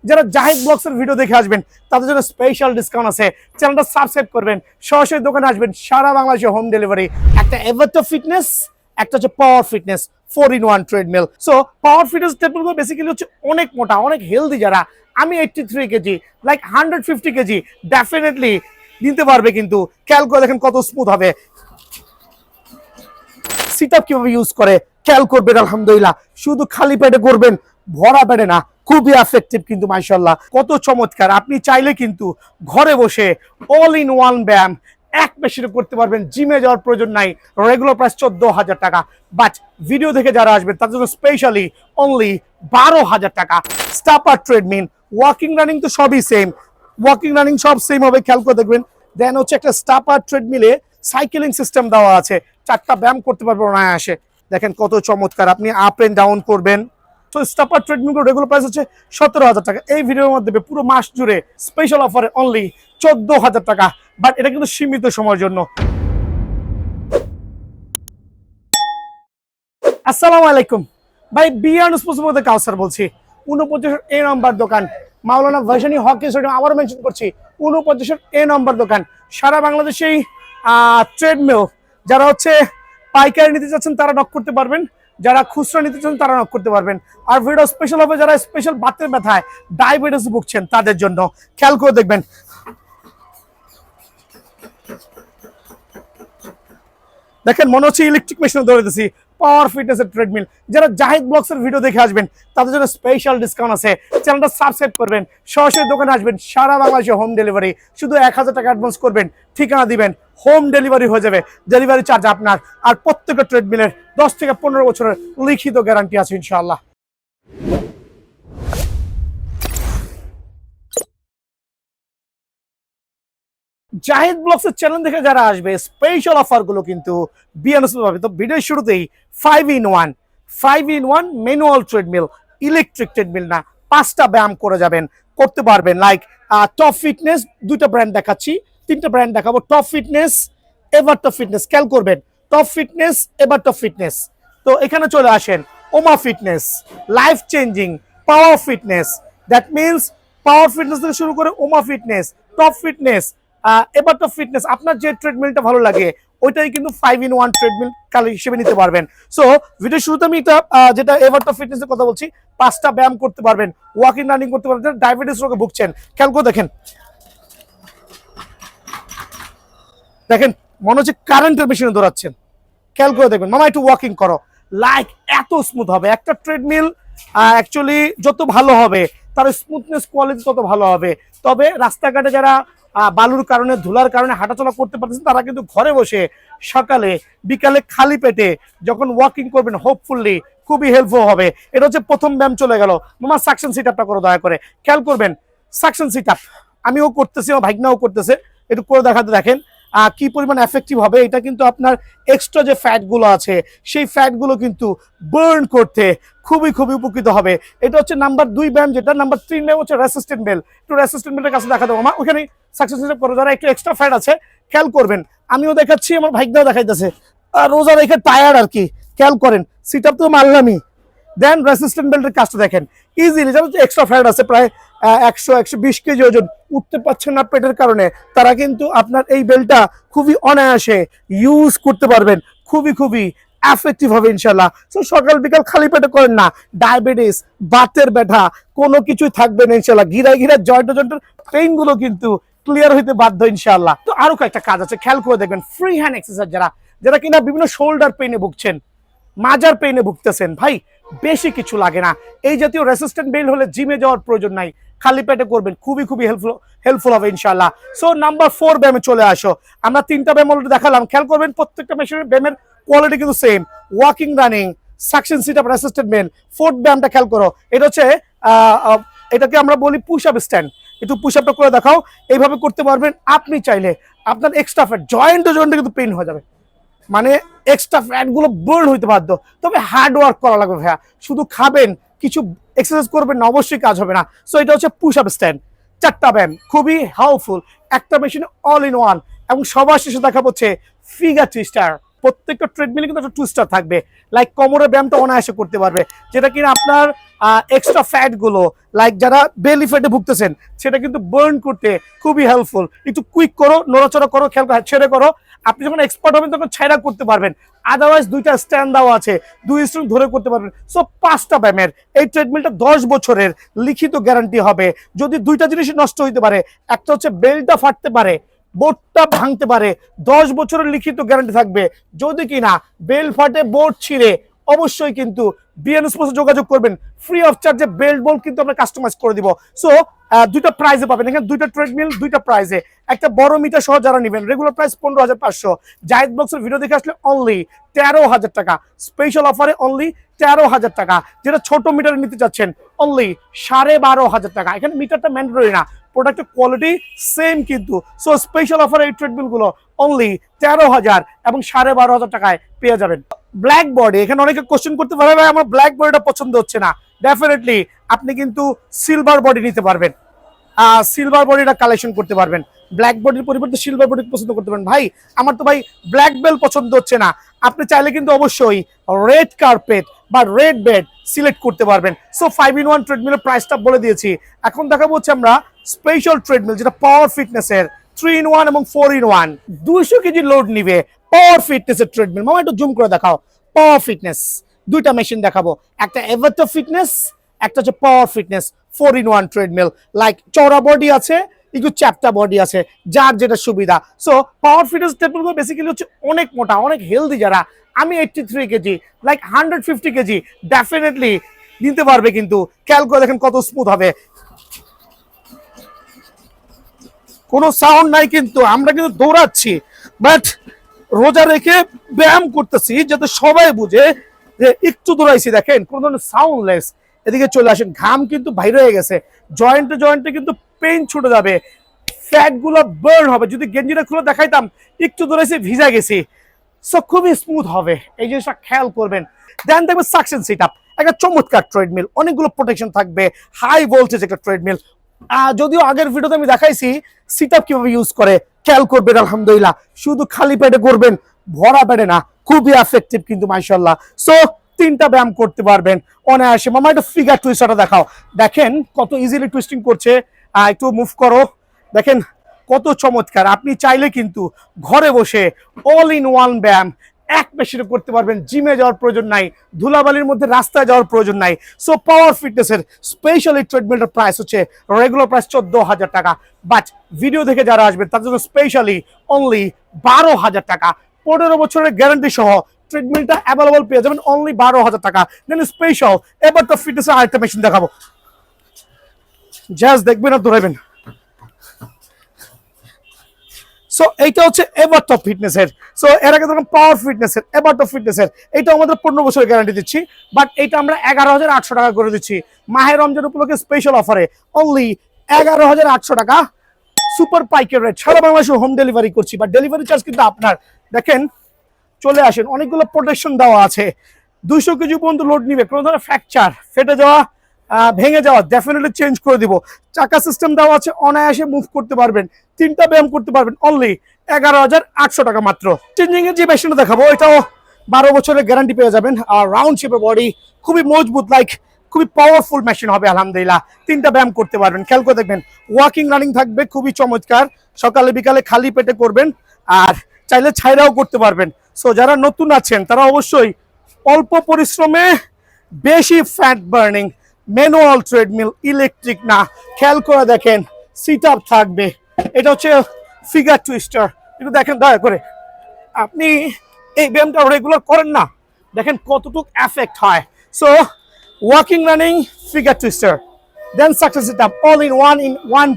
যারা জাহিদ ব্লগসের ভিডিও দেখে আসবেন তাদের জন্য স্পেশাল ডিসকাউন্ট আছে। চ্যানেলটা সাবস্ক্রাইব করবেন, সরাসরি দোকানে আসবেন, সারা বাংলাদেশে হোম ডেলিভারি। একটা এভারটো ফিটনেস, একটা হচ্ছে পাওয়ার ফিটনেস 4-in-1 ট্রেডমিল। সো পাওয়ার ফিটনেস ট্রেডমিল বেসিক্যালি হচ্ছে অনেক মোটা, অনেক হেলদি। যারা আমি 83 কেজি, লাইক 150 কেজি ডেফিনেটলি নিতে পারবে, কিন্তু খেয়াল করে দেখেন কত স্মুথ হবে। সিটআপ কিভাবে ইউজ করে খেয়াল করবেন। আলহামদুলিল্লাহ, শুধু খালি পেটে করবেন, ভরা পেটে না। খুবই এফেক্টিভ কিন্তু মাশাআল্লাহ, কত চমৎকার। আপনি চাইলে কিন্তু ঘরে বসে অল ইন ওয়ান ব্যায়াম এক মেশিনে করতে পারবেন, জিমে যাওয়ার প্রয়োজন নাই। রেগুলার প্রাইস 14,000 টাকা, বাট ভিডিও দেখে যারা আসবেন তাদের জন্য স্পেশালি অনলি 12,000 টাকা। স্টাপার ট্রেডমিল, ওয়াকিং রানিং তো সবই সেম, ওয়াকিং রানিং সব সেম হবে, খেয়াল করে দেখবেন। দেন হচ্ছে একটা স্টাপার ট্রেডমিলে সাইকেলিং সিস্টেম দেওয়া আছে, 4টা ব্যায়াম করতে পারবে অনায়াসে। দেখেন কত চমৎকার, আপনি আপ এন্ড ডাউন করবেন। তো স্টাপার ট্রেডমিল রেগুলার প্রাইস হচ্ছে 17,000 টাকা। এই ভিডিওর মধ্যে পুরো মাস জুড়ে স্পেশাল অফারে অনলি 14,000 টাকা, বাট এটা কিন্তু সীমিত সময়ের জন্য। আসসালামু আলাইকুম ভাই, বিয়ার্ন স্পোর্টস মধ্যে কাউসার বলছি। 49 নম্বর দোকান, মাওলানা ভাসানী হকি স্টেডিয়াম। আবারও মেনশন করছি, 49 নম্বর দোকান। সারা বাংলাদেশেই ট্রেডমিল যারা হচ্ছে পাইকারি নিতে চাচ্ছেন তারা নক করতে পারবেন, যারা খুচরা নিতে চাচ্ছেন তারা নক করতে পারবেন। আর ভিডিও স্পেশাল হবে যারা স্পেশাল বাতের ব্যথায় ডায়াবেটিস ভুগছেন তাদের জন্য। খেয়াল করে দেখবেন, দেখেন মনে হচ্ছে ইলেকট্রিক মেশিন ধরে দিতেছি। পাওয়ার ফিটনেসের ট্রেডমিল, যারা জাহিদ ব্লগসের ভিডিও দেখে আসবেন তাদের জন্য স্পেশাল ডিসকাউন্ট আছে। চ্যানেলটা সাবস্ক্রাইব করবেন, সরাসরি দোকানে আসবেন, সারা বাংলাদেশে হোম ডেলিভারি। শুধু 1,000 টাকা অ্যাডভান্স করবেন, ঠিকানা দিবেন, হোম ডেলিভারি হয়ে যাবে। ডেলিভারি চার্জ আপনার। আর প্রত্যেকটা ট্রেডমিলের 10 থেকে 15 বছরের লিখিত গ্যারান্টি আছে ইনশাআল্লাহ। জাহিদ ব্লগসের চ্যানেল দেখে যারা আসবে স্পেশাল অফার গুলো কিন্তু বিয়ানস পাবে। তো ভিডিওর শুরুতেই 5-in-1 manual treadmill, electric treadmill না, 5টা ব্যায়াম করে যাবেন, করতে পারবেন। লাইক টপ ফিটনেস, 2টা ব্র্যান্ড দেখাচ্ছি, 3টা ব্র্যান্ড দেখাবো। টপ ফিটনেস, এভারটো ফিটনেস, খেয়াল করবেন টপ ফিটনেস, এভারটো ফিটনেস। তো এখানে চলে আসেন ওমা fitness, life changing power fitness. That means power fitness থেকে শুরু করে ওমা ফিটনেস, টপ ফিটনেস, এভারটো ফিটনেস। আপনার যে ট্রেডমিলটা ভালো লাগে ওইটাই কিন্তু 5-in-1 ট্রেডমিল কাল হিসেবে নিতে পারবেন। সো ভিডিও শুরুতে আমি যেটা এভারটো ফিটনেসের কথা বলছি, 5টা ব্যায়াম করতে পারবেন, ওয়াকিং রানিং করতে পারবেন। ডায়াবেটিস রোগে ভুগছেন, খেয়াল করে দেখেন, দেখেন মনে হচ্ছে কারেন্টের মেশিনে দৌড়াচ্ছেন। খেয়াল করে দেখবেন, মামা একটু ওয়াকিং করো, লাইক এত স্মুথ হবে। একটা ট্রেডমিল অ্যাকচুয়ালি যত ভালো হবে তার স্মুথনেস কোয়ালিটি তত ভালো হবে। তবে রাস্তাঘাটে যারা বালুর কারণে, ধুলার কারণে হাঁটাচলা করতে পারতেছেন তারা কিন্তু ঘরে বসে সকালে বিকালে খালি পেটে যখন ওয়াকিং করবেন হোপফুলি খুবই হেল্পফুল হবে। এটা হচ্ছে প্রথম ব্যায়াম চলে গেল। মামা সাকশন সিট আপটা করো দয়া করে, খেয়াল করবেন সাকশন সিট আপ আমিও করতেছি, আমার ভাগনাও করতেছে, একটু করে দেখাতে দেখেন কি পরিমাণ এফেক্টিভ হবে। এটা কিন্তু আপনার এক্সট্রা যে ফ্যাটগুলো আছে সেই ফ্যাটগুলো কিন্তু বার্ন করতে খুবই খুবই উপকৃত হবে। এটা হচ্ছে নাম্বার 2 ব্যায়াম। যেটা নাম্বার 3 ব্যায়াম হচ্ছে রেসিস্ট্যান্ট বেল। একটু রেসিস্ট্যান্ট বেলের কাছে দেখা দেবো মা, ওখানে সাকসেস হিসেবে করো। যারা একটু এক্সট্রা ফ্যাট আছে খেয়াল করবেন, আমিও দেখাচ্ছি, আমার ভাইকটাও দেখাইতেছে। রোজা রেখে টায়ার্ড আর কি, খেয়াল করেন সিট আপ তো মারলামই। দেন রেসিস্ট্যান্ট বেল্টের কাজটা দেখেন, ইজিলি যারা এক্সট্রা ফ্যাট আছে প্রায় 100-120 কেজি ওজন, উঠতে পারছেন না পেটের কারণে, তারা কিন্তু আপনার এই বেল্টটা খুবই অনায়াসে ইউজ করতে পারবেন, খুবই খুবই এফেক্টিভ হবে ইনশাল্লাহ। তো সকাল বিকাল খালি পেটে করেন না, ডায়াবেটিস, বাতের ব্যথা কোনো কিছুই থাকবে না ইনশাল্লাহ। গিরায় গিরায় জয়েন্টের পেইন গুলো কিন্তু ক্লিয়ার হইতে বাধ্য ইনশাল্লাহ। তো আরো কয়েকটা কাজ আছে, খেয়াল করে দেখবেন। ফ্রি হ্যান্ড এক্সারসাইজ, যারা যারা কিনা বিভিন্ন শোল্ডার পেইনে ভুগছেন, মাজার পেইনে ভুগতেছেন, ভাই বেশি কিছু লাগে না। এই জাতীয় রেসিস্ট্যান্ট বেল্ট হলে জিমে যাওয়ার প্রয়োজন নাই, খালি পেটে করবেন, খুবই খুবই হেল্পফুল হবে ইনশাআল্লাহ। সো নাম্বার 4 ব্যায়ামে চলে আসো। আমরা 3টা ব্যায়াম অলরেডি দেখালাম, খেয়াল করবেন প্রত্যেকটা মেশিনের ব্যায়ামের কোয়ালিটি কিন্তু same. Walking running, suction sit up, resistant belt. 4th ব্যায়ামটা খেয়াল করো, এটা হচ্ছে এটাকে আমরা বলি পুশ আপ স্ট্যান্ড। একটু পুশ আপটা করে দেখাও। এইভাবে করতে পারবেন। আপনি চাইলে আপনার এক্সট্রা ফ্যাট জয়েন্টে কিন্তু পেইন হয়ে যাবে, মানে এক্সট্রা ফ্যাট গুলো বার্ন হইতে বাধ্য। তবে হার্ড ওয়ার্ক করা লাগবে ভাইয়া, শুধু খাবেন কিছু এক্সারসাইজ করবেন না, অবশ্যই কাজ হবে না। সো এটা হচ্ছে পুশ আপ স্ট্যান্ড, 4টা ব্যায়াম, খুবই হেল্পফুল একটা মেশিনে অল ইন ওয়ান। এবং সবার শেষে দেখা হচ্ছে ফিগার টুইস্টার। প্রত্যেকটা ট্রেডমিলে কিন্তু একটা টুইস্টার থাকবে, লাইক কোমরের ব্যায়ামটা অনায়াসে করতে পারবে, যেটা কিনা আপনার এক্সট্রা ফ্যাট গুলো, লাইক যারা বেলি ফ্যাটে ভুগতেছেন সেটা কিন্তু বার্ন করতে খুবই হেল্পফুল। একটু কুইক করো, নড়াচড়া করো, খেয়াল ছেড়ে করো। আপনি যখন এক্সপার্ট হবেন তখন ছেড়া করতে পারবেন। আদারওয়াইজ দুইটা স্ট্যান্ড দেওয়া আছে, দুই স্ট্রিং ধরে করতে পারবেন। সো 5টা ব্যায়ামের এই ট্রেডমিলটা 10 বছরের লিখিত গ্যারান্টি হবে। যদি দুইটা জিনিসই নষ্ট হইতে পারে, একটা হচ্ছে বেলটা ফাটতে পারে, বোর্ডটা ভাঙতে পারে, 10 বছরের লিখিত গ্যারান্টি থাকবে। যদি কিনা বেল ফাটে, বোর্ড ছিঁড়ে, অবশ্যই কিন্তু বিএন স্পোর্টসে যোগাযোগ করবেন। ফ্রি অফ চার্জে বেল্ট বোল্ট কিন্তু আমরা কাস্টমাইজ করে দিব। সো দুইটা প্রাইজে পাবেন এখানে, দুইটা ট্রেডমিল দুইটা প্রাইজে। একটা বড় মিটার সহ যারা নেবেন রেগুলার প্রাইস 15,500, জায়েদ ব্লগসের ভিডিও দেখে আসলে অনলি 13,000 টাকা, স্পেশাল অফারে অনলি 13,000 টাকা। যেটা ছোট মিটারে নিতে চাচ্ছেন অনলি 12,500 টাকা। এখানে মিটারটা ম্যান্ডেটরি না, প্রোডাক্টের কোয়ালিটি সেম কিন্তু। সো স্পেশাল অফারে এই ট্রেডমিল গুলো অনলি 13,000 এবং 12,500 টাকায় পেয়ে যাবেন। ব্ল্যাক বডি, এখানে অনেকে কোশ্চেন করতে পারে ভাই আমার ব্ল্যাক বডিটা পছন্দ হচ্ছে না। ডেফিনেটলি আপনি কিন্তু সিলভার বডি নিতে পারবেন, সিলভার বডিটা কালেকশন করতে পারবেন। ব্ল্যাক বডির পরিবর্তে সিলভার বডি পছন্দ করতে পারেন। ভাই আমার তো ভাই ব্ল্যাক বেল পছন্দ হচ্ছে না, আপনি চাইলে কিন্তু অবশ্যই রেড কার্পেট বা রেড বেড সিলেক্ট করতে পারবেন। সো 5-in-1 ট্রেডমিলের প্রাইসটা বলে দিয়েছি। এখন দেখাবো হচ্ছে আমরা স্পেশাল ট্রেডমিল, যেটা পাওয়ার ফিটনেসের 3-in-1 এবং 4-in-1 200 কেজি লোড নিবে। পাওয়ার ফিটনেসের ট্রেডমিল, মামা একটু জুম করে দেখাও। পাওয়ার ফিটনেস দুইটা মেশিন দেখাবো, একটা এভারটো ফিটনেস, একটা হচ্ছে পাওয়ার ফিটনেস 4-in-1 ট্রেডমিল। লাইক চওড়া বডি আছে, একটু চ্যাপটা বডি আছে, যার যেটা সুবিধা। সো পাওয়ার ফিটনেস ট্রেডমিল বেসিক্যালি হচ্ছে অনেক মোটা, অনেক হেলদি যারা, আমি 83 কেজি, লাইক 150 কেজি ডেফিনেটলি নিতে পারবে। কিন্তু খেয়াল করে দেখেন কত স্মুথ হবে, কোনো সাউন্ড নাই কিন্তু। আমরা কিন্তু দৌড়াচ্ছি বাট রোজা রেখে ব্যায়াম করতেছি যাতে সবাই বুঝে যে একটু দৌড়াইছি। দেখেন কোন ধরনের সাউন্ডলেস। এদিকে চলে আসেন, ঘাম কিন্তু বাইরে হয়ে গেছে, জয়েন্টে জয়েন্টে কিন্তু পেইন ছুটে যাবে, ফ্যাট গুলো বার্ন হবে। যদি গেঞ্জিটা খুলে দেখাইতাম একটু দৌড়াইছি ভিজা গেছি। সো খুবই স্মুথ হবে, এই জিনিসটা খেয়াল করবেন। দেন দেখবেন সাকশন সিট আপ, একটা চমৎকার ট্রেডমিল, অনেকগুলো প্রোটেকশন থাকবে, হাই ভোল্টেজ একটা ট্রেডমিল। যদিও আগের ভিডিওতে আমি দেখাইছি সিট আপ কিভাবে ইউজ করে, খেয়াল করবেন। আলহামদুলিল্লাহ শুধু খালি পেটে করবেন, ভরা পেটে না, খুবই এফেক্টিভ কিন্তু মাশাআল্লাহ। সো 3টা ব্যায়াম করতে পারবেন অনায়াসে। মামা একটা ফিগার টুইস্টারটা দেখাও, দেখেন কত ইজিলি টুইস্টিং করছে। একটু মুভ করো, দেখেন কত চমৎকার। আপনি চাইলে কিন্তু ঘরে বসে অল ইন ওয়ান ব্যায়াম এক মেশিনে করতে পারবেন, জিমে যাওয়ার প্রয়োজন নাই, ধুলাবালির মধ্যে রাস্তায় যাওয়ার প্রয়োজন নাই। সো পাওয়ার ফিটনেসের স্পেশাল এই ট্রেডমিলটার প্রাইস হচ্ছে রেগুলার প্রাইস 14,000 টাকা, বাট ভিডিও দেখে যারা আসবেন তার জন্য স্পেশালি অনলি 12,000 টাকা। 15 বছরের গ্যারান্টি সহ ট্রেডমিলটা অ্যাভেলেবল পেয়ে যাবেন অনলি 12,000 টাকা। দেন স্পেশাল এবার তো ফিটনেসের আরেকটা মেশিন দেখাবো, জাস্ট দেখবেন আর দৌড়াবেন। সো এইটা হচ্ছে এভারটপ ফিটনেসের। সো এর আগে ধরুন পাওয়ার ফিটনেসের, এভারটপ ফিটনেসের এটা আমাদের 15 বছরের গ্যারান্টি দিচ্ছি, বাট এটা আমরা 11,800 টাকা করে দিচ্ছি মাহে রমজান উপলক্ষে স্পেশাল অফারে অনলি 11,800 টাকা। সুপার পাইকের রেট, সারা বাংলাদেশে হোম ডেলিভারি করছি, বাট ডেলিভারি চার্জ কিন্তু আপনার। দেখেন চলে আসেন, অনেকগুলো প্রোটেকশন দেওয়া আছে, 200 কেজি পর্যন্ত লোড নিবে। কোনো ধরনের ফ্র্যাকচার, ফেটে যাওয়া, ভেঙে যাওয়া ডেফিনেটলি চেঞ্জ করে দিব। চাকা সিস্টেম দেওয়া আছে, অনায়াসে মুভ করতে পারবেন, 3টা ব্যায়াম করতে পারবেন অনলি 11,800 টাকা মাত্র। চেঞ্জিং এর যে মেশিনটা দেখাবো এটাও 12 বছরের গ্যারান্টি পেয়ে যাবেন। আর রাউন্ড শেপের বডি, খুবই মজবুত, লাইক খুবই পাওয়ারফুল মেশিন হবে আলহামদুলিল্লাহ। 3টা ব্যায়াম করতে পারবেন, খেয়াল করে দেখবেন। ওয়াকিং রানিং থাকবে, খুবই চমৎকার, সকালে বিকালে খালি পেটে করবেন, আর চাইলে ছাইরাও করতে পারবেন। সো যারা নতুন আছেন তারা অবশ্যই অল্প পরিশ্রমে বেশি fat burning manual treadmill, electric না। খেয়াল করে দেখেন সিট আপ থাকবে, এটা হচ্ছে ফিগার টুইস্টার। একটু দেখেন দয়া করে, আপনি এই ব্যায়ামটা রেগুলার করেন না, দেখেন কতটুকু এফেক্ট হয়। So walking running figure twister, then success sit up, all in one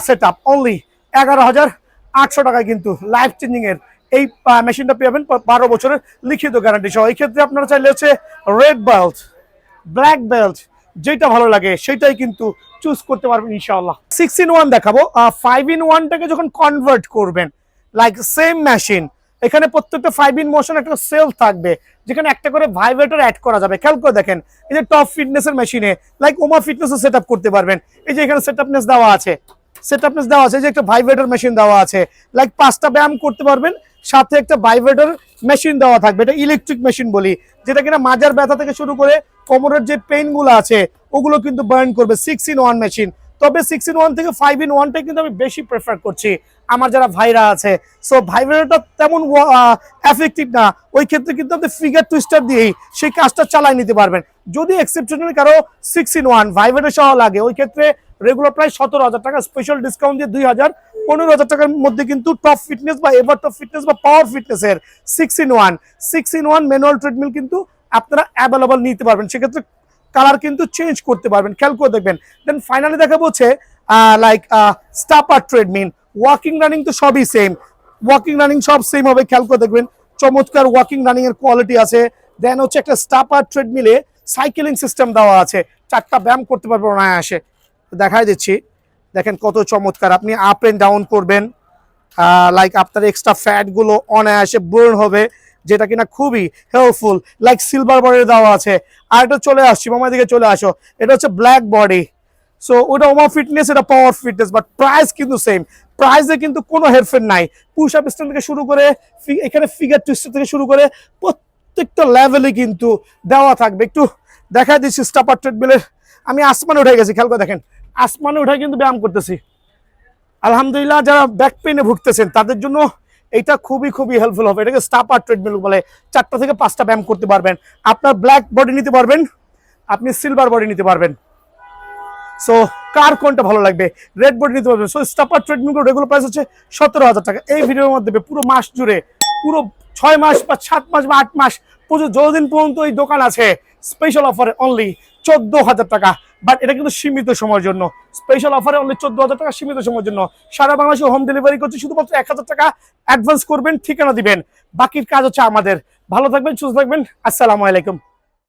set up only 11,800 টাকায় কিন্তু লাইফ চেঞ্জিং এর এই মেশিনটা পেয়ে 12 বছরের লিখিত গ্যারান্টি সহ। এই ক্ষেত্রে আপনারা চাইলে হচ্ছে রেড বেল্ট, ব্ল্যাক বেল্ট, যেটা ভালো লাগে সেটাই কিন্তু চুজ করতে পারবেন ইনশাআল্লাহ। 6-in-1 দেখাবো। 5-in-1টাকে যখন কনভার্ট করবেন, লাইক সেম মেশিন, এখানে প্রত্যেকটা 5-in মোশন একটা সেলফ থাকবে যেখানে একটা করে ভাইব্রেটর অ্যাড করা যাবে। খেয়াল করে দেখেন, এই যে টপ ফিটনেসের মেশিনে লাইক ওমা ফিটনেসও সেট আপ করতে পারবেন। এই যে এখানে সেটআপনেস দেওয়া আছে, সেটআপনেস দেওয়া আছে, যে একটা ভাইব্রেটর মেশিন দেওয়া আছে, লাইক 5টা ব্যায়াম করতে পারবেন, সাথে একটা ভাইব্রেটর মেশিন দেওয়া থাকবে। এটা ইলেকট্রিক মেশিন বলি, যেটা কিনা মাজার ব্যথা থেকে শুরু করে কোমরের যে পেইনগুলো আছে ওগুলো কিন্তু বার্ন করবে। 6-in-1 মেশিন, তবে 6-in-1 থেকে 5-in-1টাই কিন্তু আমি বেশি প্রেফার করছি আমার যারা ভাইরা আছে। সো ভাইব্রেটরটা তেমন এফেক্টিভ না, ওই ক্ষেত্রে কিন্তু আপনি ফিগার টুইস্টার দিয়েই সেই কাজটা চালাই নিতে পারবেন। যদি এক্সেপশনালি কারো 6-in-1 ভাইব্রেটর সহ লাগে, ওই ক্ষেত্রে রেগুলার প্রায় 17,000 টাকা, স্পেশাল ডিসকাউন্ট দিয়ে 15,000 টাকার মধ্যে কিন্তু টপ ফিটনেস বা এভার টপ ফিটনেস বা পাওয়ার ফিটনেসের 6-in-1 ম্যানুয়াল ট্রেডমিল কিন্তু আপনারা অ্যাভেলেবল নিতে পারবেন। সেক্ষেত্রে কালার কিন্তু চেঞ্জ করতে পারবেন, খেয়াল করে দেখবেন। দেন ফাইনালি দেখাবো হচ্ছে লাইক স্টাপার ট্রেডমিল। ওয়াকিং রানিং তো সবই সেম, ওয়াকিং রানিং সব সেম হবে, খেয়াল করে দেখবেন। চমৎকার ওয়াকিং রানিং এর কোয়ালিটি আছে। দেন হচ্ছে একটা স্টাপার ট্রেডমিলে সাইকেলিং সিস্টেম দেওয়া আছে, 4টা ব্যায়াম করতে পারবে অনায়াসে। দেখাই দিচ্ছি, দেখেন কত চমৎকার। আপনি আপ এন্ড ডাউন করবেন, লাইক আপনার এক্সট্রা ফ্যাট গুলো অনায়াসে বার্ন হবে, যেটা কিনা খুবই হেল্পফুল। লাইক সিলভার বডি দেওয়া আছে। আর এটা চলে আসছি, মামার দিকে চলে আসো, এটা হচ্ছে ব্ল্যাক বডি। সো ওটা ওমা ফিটনেস, এটা পাওয়ার ফিটনেস, বাট প্রাইস কিন্তু সেম। প্রাইসে কিন্তু কোনো হেরফের নাই। পুশ আপ স্ট্যান্ড থেকে শুরু করে এখানে ফিগার টুইস্টার থেকে শুরু করে প্রত্যেকটা লেভেলে কিন্তু দেওয়া থাকবে। একটু দেখা দিচ্ছি স্টাপার ট্রেডমিলের। আমি আসমানে উঠে গেছি, খেয়াল করে দেখেন, আসমানে উঠে কিন্তু ব্যায়াম করতেছি। আলহামদুলিল্লাহ, যারা ব্যাক পেইনে ভুগতেছেন তাদের জন্য এটা খুবই খুবই হেল্পফুল হবে। এটাকে স্টাপার ট্রেডমিল বলে। 4টা থেকে 5টা ব্যায়াম করতে পারবেন। আপনার ব্ল্যাক বডি নিতে পারবেন, আপনি সিলভার বডি নিতে পারবেন। সো কার কোনটা ভালো লাগবে, রেড বডি নিতে পারবেন। সো স্টাপার ট্রেডমিল রেগুলার প্রাইস হচ্ছে 17,000 টাকা। এই ভিডিওর মধ্যে পুরো মাস জুড়ে, পুরো 6 মাস বা 7 মাস বা 8 মাস পর্যন্ত, যতদিন পর্যন্ত এই দোকান আছে, স্পেশাল অফারে অনলি 14,000 টাকা। বাট এটা কিন্তু সীমিত সময়ের জন্য। স্পেশাল অফারে অনলি 14,000 টাকা, সীমিত সময়ের জন্য। সারা বাংলাদেশে হোম ডেলিভারি করছে। শুধুমাত্র 1,000 টাকা অ্যাডভান্স করবেন, ঠিকানা দিবেন, বাকির কাজ হচ্ছে আমাদের। ভালো থাকবেন, সুস্থ থাকবেন, আসসালামু আলাইকুম।